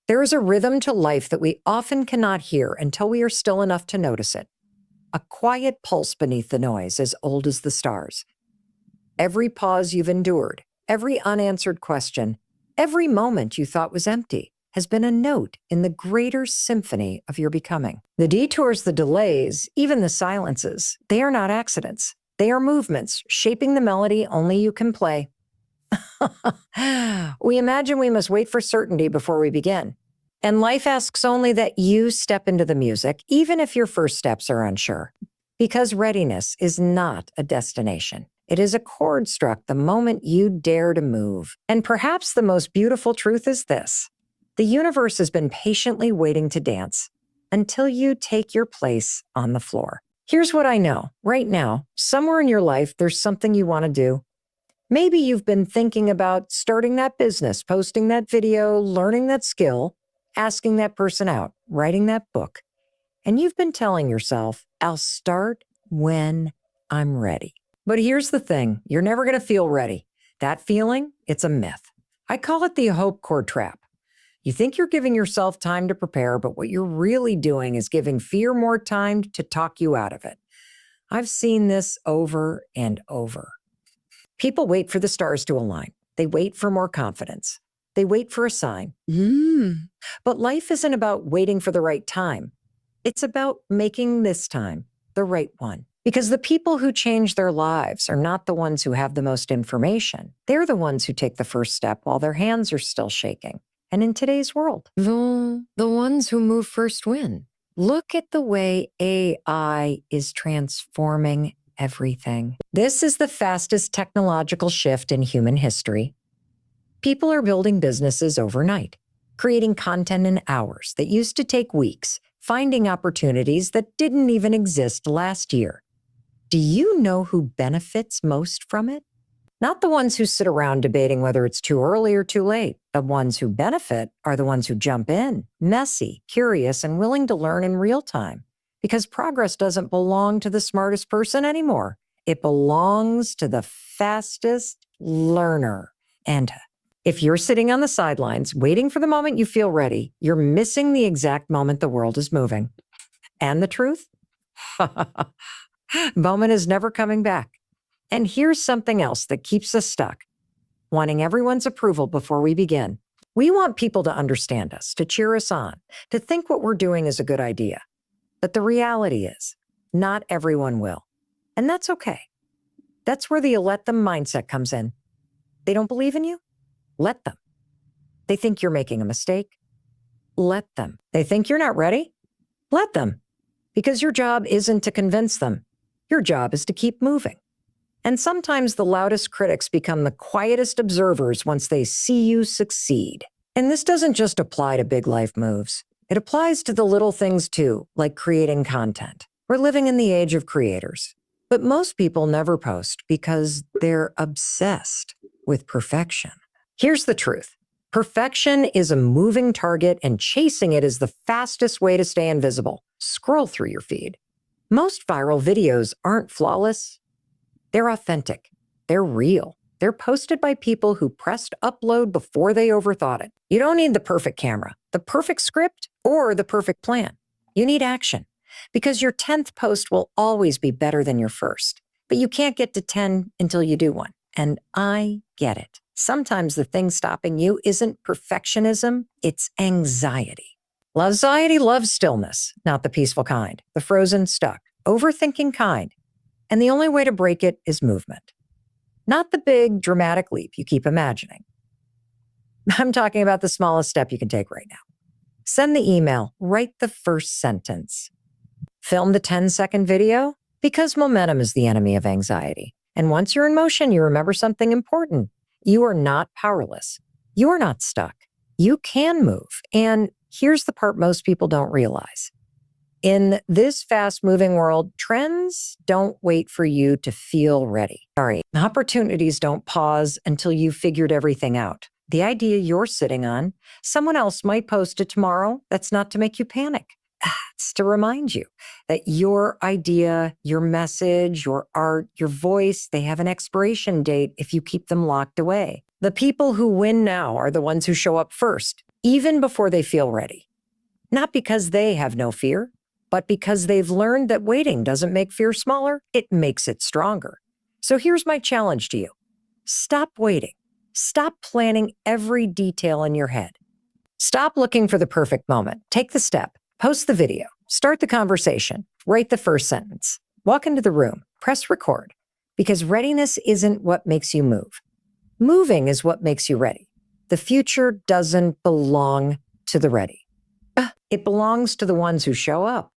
There is a rhythm to life that we often cannot hear until we are still enough to notice it. A quiet pulse beneath the noise as old as the stars. Every pause you've endured, every unanswered question, every moment you thought was empty has been a note in the greater symphony of your becoming. The detours, the delays, even the silences, they are not accidents. They are movements shaping the melody only you can play. We imagine we must wait for certainty before we begin. And life asks only that you step into the music, even if your first steps are unsure. Because readiness is not a destination. It is a chord struck the moment you dare to move. And perhaps the most beautiful truth is this: the universe has been patiently waiting to dance until you take your place on the floor. Here's what I know. Right now, somewhere in your life, there's something you want to do. Maybe you've been thinking about starting that business, posting that video, learning that skill, asking that person out, writing that book. And you've been telling yourself, I'll start when I'm ready. But here's the thing, you're never going to feel ready. That feeling, it's a myth. I call it the hope cord trap. You think you're giving yourself time to prepare, but what you're really doing is giving fear more time to talk you out of it. I've seen this over and over. People wait for the stars to align. They wait for more confidence. They wait for a sign. But life isn't about waiting for the right time. It's about making this time the right one. Because the people who change their lives are not the ones who have the most information. They're the ones who take the first step while their hands are still shaking. And in today's world, the ones who move first win. Look at the way AI is transforming everything. This is the fastest technological shift in human history. People are building businesses overnight, creating content in hours that used to take weeks, finding opportunities that didn't even exist last year. Do you know who benefits most from it? Not the ones who sit around debating whether it's too early or too late. The ones who benefit are the ones who jump in, messy, curious, and willing to learn in real time. Because progress doesn't belong to the smartest person anymore. It belongs to the fastest learner. And if you're sitting on the sidelines, waiting for the moment you feel ready, you're missing the exact moment the world is moving. And the truth? Moment is never coming back. And here's something else that keeps us stuck: wanting everyone's approval before we begin. We want people to understand us, to cheer us on, to think what we're doing is a good idea. But the reality is, not everyone will. And that's okay. That's where the let them mindset comes in. They don't believe in you? Let them. They think you're making a mistake? Let them. They think you're not ready? Let them. Because your job isn't to convince them. Your job is to keep moving. And sometimes the loudest critics become the quietest observers once they see you succeed. And this doesn't just apply to big life moves. It applies to the little things too, like creating content. We're living in the age of creators. But most people never post because they're obsessed with perfection. Here's the truth. Perfection is a moving target, and chasing it is the fastest way to stay invisible. Scroll through your feed. Most viral videos aren't flawless. They're authentic. They're real. They're posted by people who pressed upload before they overthought it. You don't need the perfect camera, the perfect script, or the perfect plan. You need action, because your 10th post will always be better than your first. But you can't get to 10 until you do one. And I get it. Sometimes the thing stopping you isn't perfectionism, it's anxiety. Anxiety loves stillness, not the peaceful kind, the frozen, stuck, overthinking kind. And the only way to break it is movement. Not the big, dramatic leap you keep imagining. I'm talking about the smallest step you can take right now. Send the email, write the first sentence. Film the 10-second video, because momentum is the enemy of anxiety. And once you're in motion, you remember something important. You are not powerless. You are not stuck. You can move. And here's the part most people don't realize. In this fast-moving world, trends don't wait for you to feel ready. Opportunities don't pause until you've figured everything out. The idea you're sitting on, someone else might post it tomorrow. That's not to make you panic. It's to remind you that your idea, your message, your art, your voice, they have an expiration date if you keep them locked away. The people who win now are the ones who show up first, even before they feel ready. Not because they have no fear, but because they've learned that waiting doesn't make fear smaller, it makes it stronger. So here's my challenge to you. Stop waiting. Stop planning every detail in your head. Stop looking for the perfect moment. Take the step. Post the video. Start the conversation. Write the first sentence. Walk into the room. Press record. Because readiness isn't what makes you move. Moving is what makes you ready. The future doesn't belong to the ready. It belongs to the ones who show up.